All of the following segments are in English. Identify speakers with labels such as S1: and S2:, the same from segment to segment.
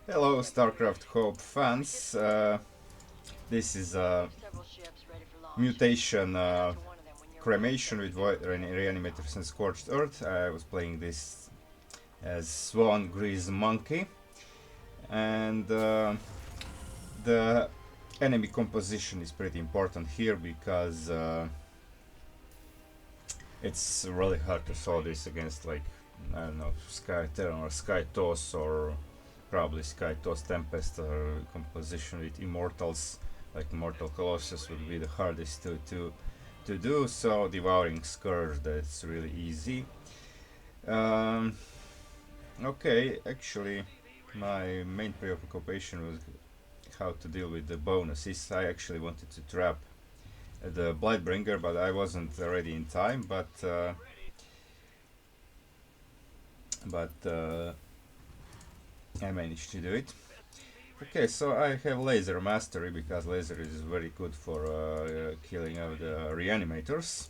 S1: Hello, Starcraft Hope fans. This is Mutation Cremation with Reanimators and Scorched Earth. I was playing this as Swann Grease Monkey, and the enemy composition is pretty important here because it's really hard to solve this against, like, I don't know, Sky Terran or Sky Toss, or probably Sky Toss Tempest, or composition with Immortals like Immortal Colossus would be the hardest to do. So Devouring Scourge, that's really easy. Um, okay, actually, my main preoccupation was how to deal with the bonuses. I actually wanted to trap the Blightbringer, but I wasn't ready in time. But I managed to do it. Okay, so I have laser mastery because laser is very good for killing out the reanimators.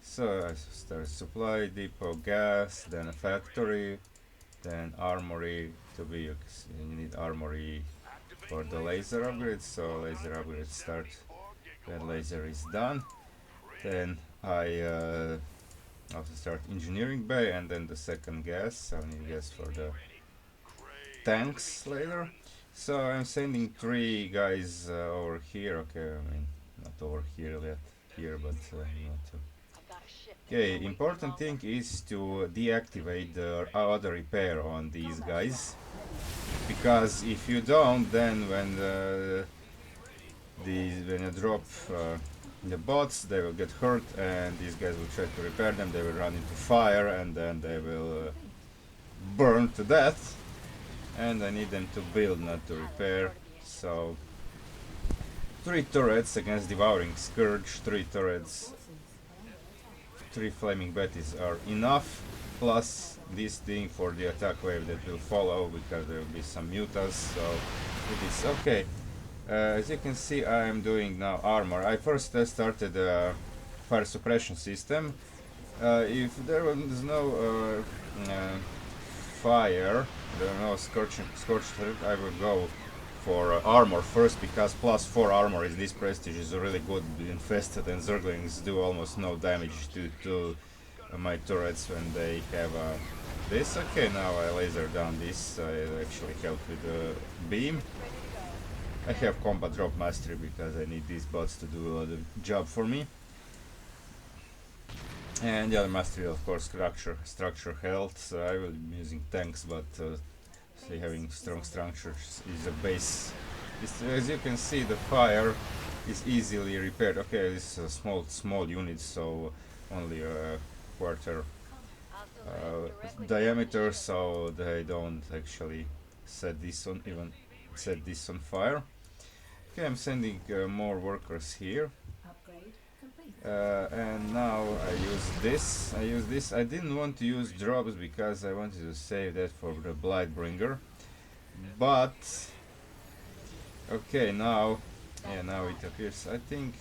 S1: So I start supply depot, gas, then a factory, then armory. To be, you need armory for the laser upgrade. So laser upgrade start when laser is done. Then I also start engineering bay, and then the second gas. I need gas for the tanks later. So I'm sending 3 guys over here. Okay, I mean, not over here yet, here, but not to. Okay, important thing is to deactivate the auto repair on these guys, because if you don't, then when you drop the bots, they will get hurt, and these guys will try to repair them. They will run into fire, and then they will burn to death. And I need them to build, not to repair. So 3 turrets against Devouring Scourge, 3 turrets, 3 flaming betties are enough, plus this thing for the attack wave that will follow, because there will be some mutas. So it is okay. As you can see, I am doing now armor. I first started a fire suppression system. If there was no fire, there are no scorched earth, I will go for armor first, because +4 armor in this prestige is really good. Infested and Zerglings do almost no damage to my turrets when they have this. Okay, now I laser down this. I actually help with the beam. I have combat drop mastery because I need these bots to do a job for me. And the other mastery, of course, structure health. So I will be using tanks, but say having strong structures is a base. As you can see, the fire is easily repaired. Okay, this is a small unit, so only a quarter diameter, so they don't actually set this on fire. Okay, I'm sending more workers here. And now I use this. I didn't want to use drops because I wanted to save that for the Blightbringer. But okay, now it appears. I think,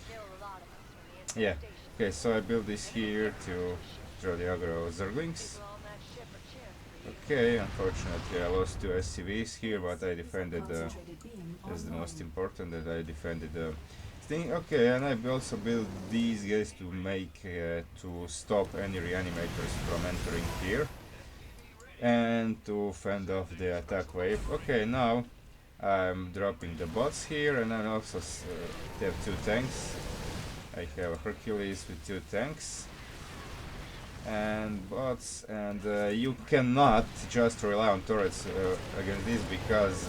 S1: yeah. Okay, so I built this here to draw the aggro Zerglings. Okay, unfortunately I lost 2 SCVs here, but I defended. That's the most important, that I defended the thing. Okay, and I also built these guys to make to stop any reanimators from entering here and to fend off the attack wave. Okay, now I'm dropping the bots here, and I also have 2 tanks. I have a Hercules with 2 tanks and bots, and you cannot just rely on turrets against this, because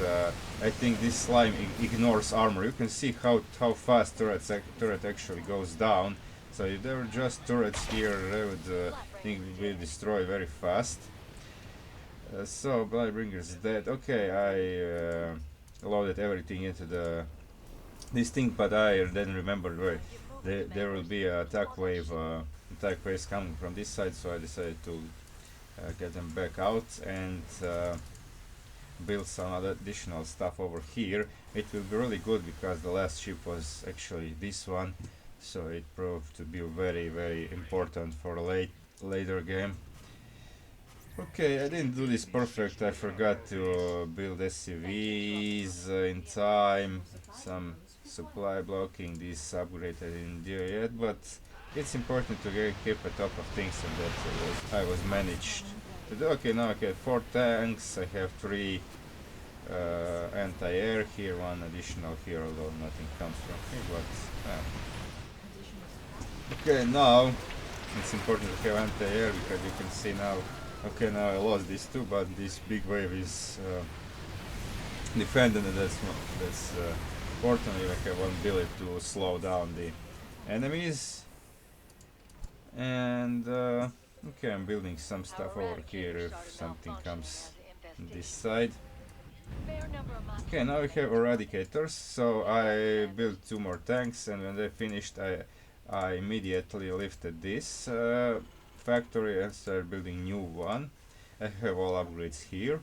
S1: I think this slime ignores armor. You can see how fast turret actually goes down. So if there were just turrets here, they would think will destroy very fast. So Blightbringer's dead. Okay, I loaded everything into this thing, but I then remembered where there will be an attack waves coming from this side, so I decided to get them back out and build some other additional stuff over here. It will be really good because the last ship was actually this one, so it proved to be very important for later game. Okay, I didn't do this perfect. I forgot to build SCVs in time. Some supply blocking. This upgrade I didn't do yet, but it's important to keep on top of things, and that I was managed to do. Okay, now I have 4 tanks. I have 3 anti-air here, 1 additional here, although nothing comes from here. But okay, now it's important to have anti-air because you can see now. Okay, now I lost these 2, but this big wave is defended, and that's important. You have one ability to slow down the enemies. And okay, I'm building some stuff over here if something comes on this side. Okay, now we have eradicators. So I built 2 more tanks, and when they finished, I immediately lifted this factory and started building new one. I have all upgrades here.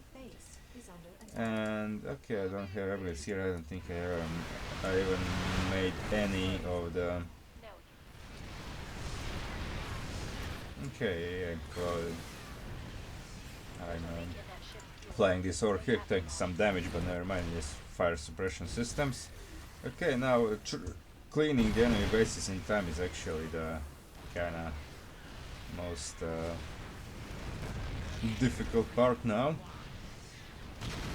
S1: And okay, I don't have upgrades here. I don't think I even made any of the. Okay, I'm flying this over here, taking some damage, but never mind. Yes, fire suppression systems. Okay, now cleaning the enemy bases in time is actually the kinda most difficult part now,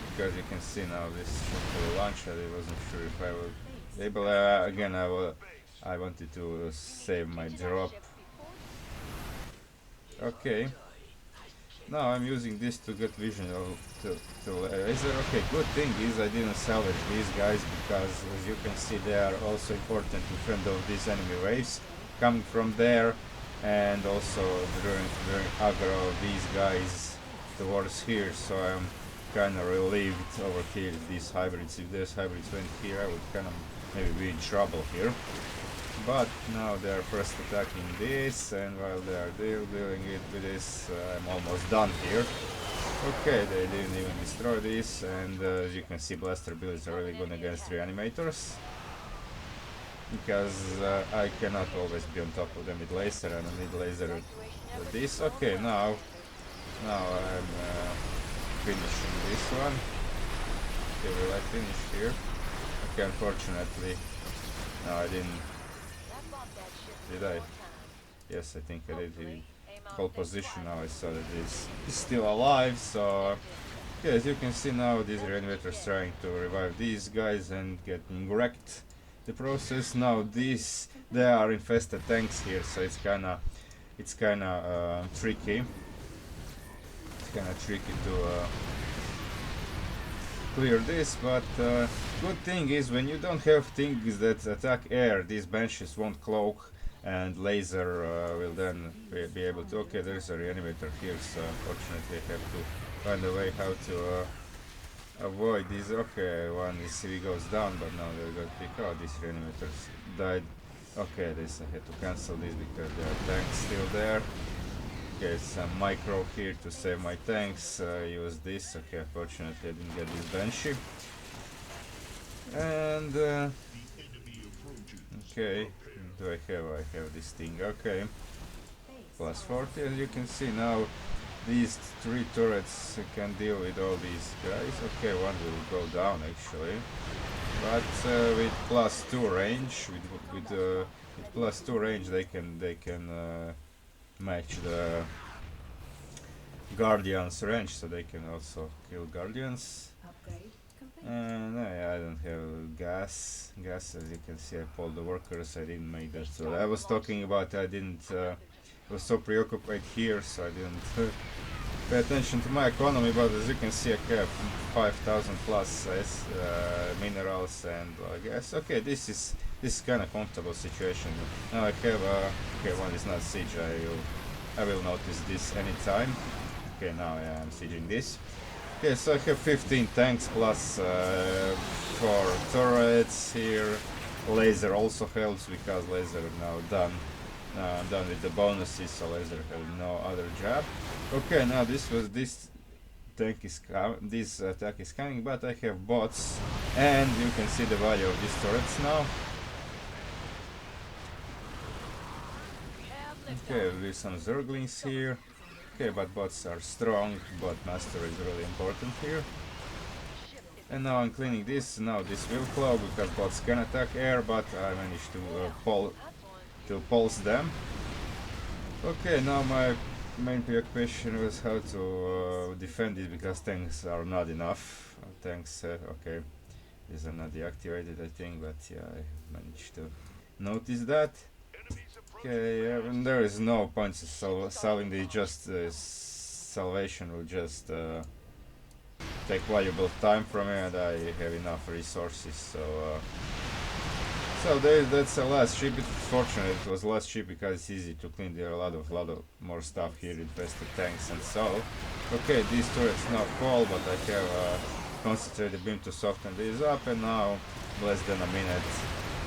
S1: because you can see now this will launch. I wasn't sure if I will able. Again, I wanted to save my drop. Okay. Now I'm using this to get vision to laser. Okay, good thing is I didn't salvage these guys, because as you can see they are also important to fend off these enemy waves coming from there, and also during aggro these guys towards here, so I'm kinda relieved over here these hybrids. If these hybrids went here, I would kinda maybe be in trouble here. But now they are first attacking this, and while they are dealing it with this, I'm almost done here. Okay, they didn't even destroy this, and as you can see, blaster builds are really good against reanimators, because I cannot always be on top of them with laser, and I need laser with this. Okay, now I'm finishing this one. Okay, will I finish here? Okay, unfortunately, no, I didn't. Did I? Yes, I think I did. The whole position now I saw that it's still alive, so okay, as you can see now, these reanimators trying to revive these guys and getting wrecked. The process now, they are infested tanks here, so it's kinda tricky. It's kinda tricky to clear this, but good thing is when you don't have things that attack air, these benches won't cloak, and laser will then be able to. Okay, there's a reanimator here, so unfortunately I have to find a way how to avoid these. Okay, one CV goes down, but now they got picked out. These reanimators died. Okay, this I had to cancel this because there are tanks still there. Okay, some micro here to save my tanks. Use this. Okay, unfortunately I didn't get this banshee. And okay, do I have this thing? Okay, plus 40, and you can see now these 3 turrets can deal with all these guys. Okay, one will go down actually, but with +2 range, with +2 range, they can match the Guardians range, so they can also kill Guardians. And I don't have gas. As you can see, I pulled the workers. I didn't make that. So I was talking about. I didn't. I was so preoccupied here, so I didn't pay attention to my economy. But as you can see, I have 5,000 plus minerals and gas. Okay, this is kind of comfortable situation. Now I have. Okay, one is not siege. I will notice this anytime. Okay, now I'm sieging this. Okay, so I have 15 tanks plus 4 turrets here. Laser also helps because laser now done with the bonuses, so laser have no other job. Okay, now this attack is coming, but I have bots, and you can see the value of these turrets now. Okay, with some zerglings here. Okay, but bots are strong, bot master is really important here. And now I'm cleaning this. Now this will flow because bots can attack air, but I managed to pulse them. Okay, now my main preoccupation was how to defend it because tanks are not enough. Tanks, okay, these are not deactivated, I think, but yeah, I managed to notice that. Okay, and there is no point in solving the just salvation will just take valuable time from me, and I have enough resources, so that's the last ship. It's fortunate it was last ship because it's easy to clean. There are a lot of more stuff here, invested tanks and so. Okay, these turrets now fall, but I have concentrated beam to soften these up, and now less than a minute.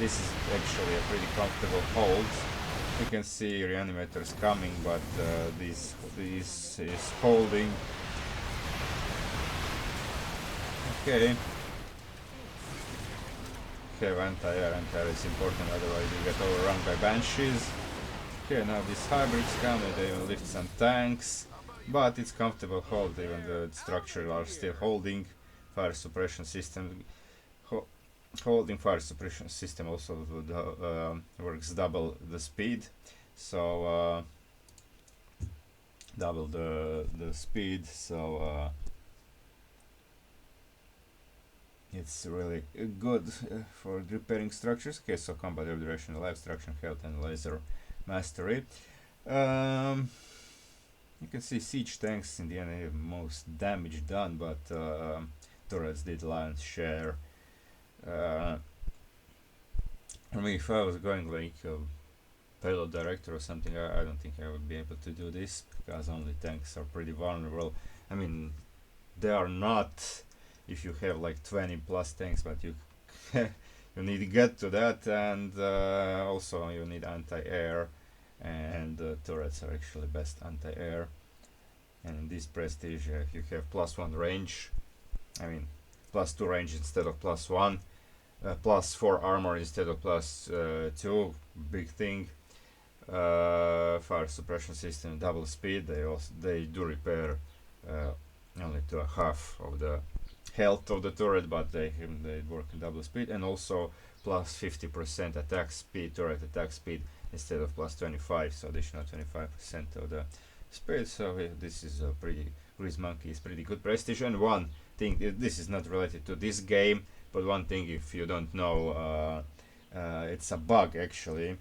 S1: This is actually a pretty comfortable hold. You can see reanimators coming, but this is holding. Okay. Have anti-air. Anti-air is important, otherwise you get overrun by banshees. Okay, now these hybrids come and they will lift some tanks, but it's comfortable hold, even the structure are still holding. Fire suppression system holding fire suppression system also works double the speed, so double the speed, so it's really good for repairing structures. Okay, so combat duration, life destruction, health, and laser mastery. You can see siege tanks in the end have most damage done, but turrets did lion's share. I mean, if I was going like a payload director or something, I don't think I would be able to do this because only tanks are pretty vulnerable. I mean, they are not if you have like 20 plus tanks, but you you need to get to that, and also you need anti-air, and turrets are actually best anti-air. And in this prestige, if you have +1 range, I mean +2 range instead of +1, +4 armor instead of +2, big thing. Fire suppression system, double speed. They do repair only to a half of the health of the turret, but they work in double speed, and also +50% attack speed, turret attack speed instead of +25, so additional 25% of the speed. So this is a pretty Grease Monkey is pretty good prestige. And one thing, this is not related to this game, but one thing, if you don't know, it's a bug actually,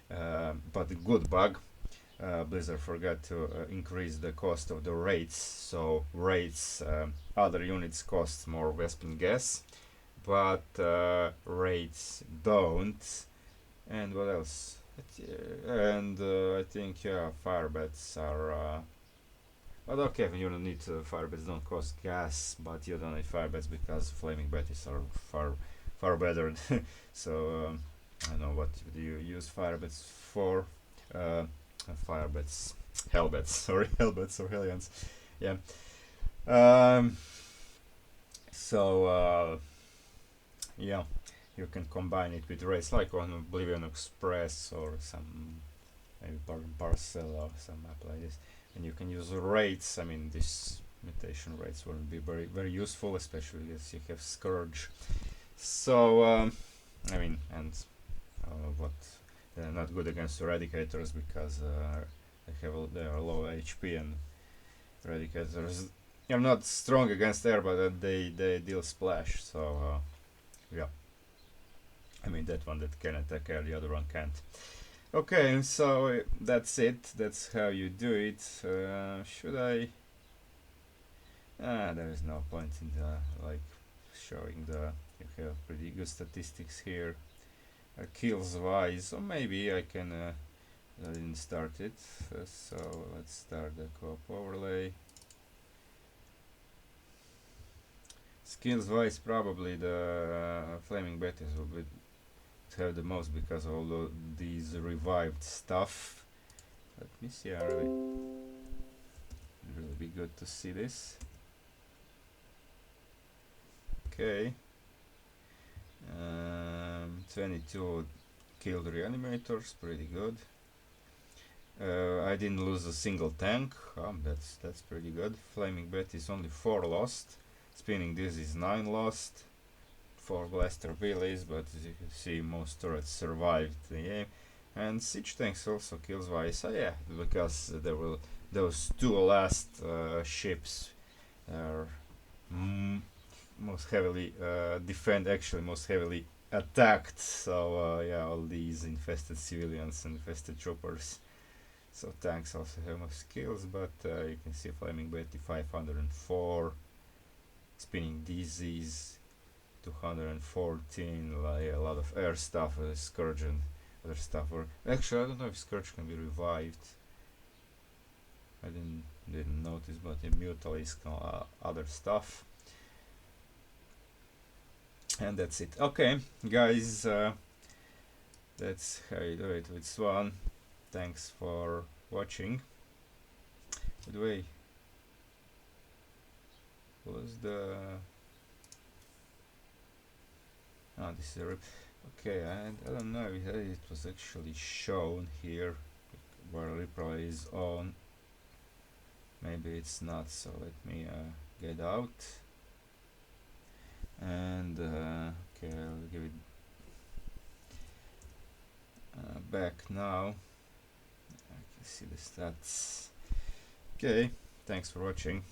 S1: but a good bug. Blizzard forgot to increase the cost of the rates, so rates, other units cost more Vespin gas, but rates don't. And what else? And I think fire bets are but okay, you don't need fire bets, don't cost gas, but you don't need fire bets because flaming betties are far better. So I don't know what do you use fire bets for. Fire bets, hell bets, sorry, hell bets or hellions, yeah. So yeah, you can combine it with race like on Oblivion Express or some maybe Parcel or some map like this, and you can use rates. I mean, this mutation rates wouldn't be very useful, especially as you have Scourge. So I mean, and what they're not good against eradicators because they are low HP, and eradicators are not strong against air, but they deal splash. So yeah, I mean that one that can attack air, the other one can't. Okay, so that's it. That's how you do it. Should I? There is no point in the like showing the. You have pretty good statistics here. Kills wise, or maybe I can I didn't start it, so let's start the co-op overlay. Skills wise, probably the flaming betis will have the most because of all these revived stuff. Let me see, really be good to see this. Okay. 22 killed reanimators, pretty good. I didn't lose a single tank. That's pretty good. Flaming Bat is only 4 lost. Spinning this is 9 lost. 4 blaster wheelies, but as you can see, most turrets survived the game. And siege tanks also kills wise. Yeah, because there were those 2 last ships are most heavily actually most heavily attacked. So yeah, all these infested civilians and infested troopers. So tanks also have more skills, but you can see Flaming Betty 504, Spinning Disease 214, like a lot of air stuff, Scourge and other stuff. Or actually, I don't know if Scourge can be revived. I didn't notice, but in Mutalisc other stuff. And that's it. Okay, guys, that's how you do it with Swann. Thanks for watching. By the way, was the this is a okay, and I don't know if it was actually shown here where replay is on. Maybe it's not, so let me get out and okay, I'll give it back now. I can see the stats. Okay, thanks for watching.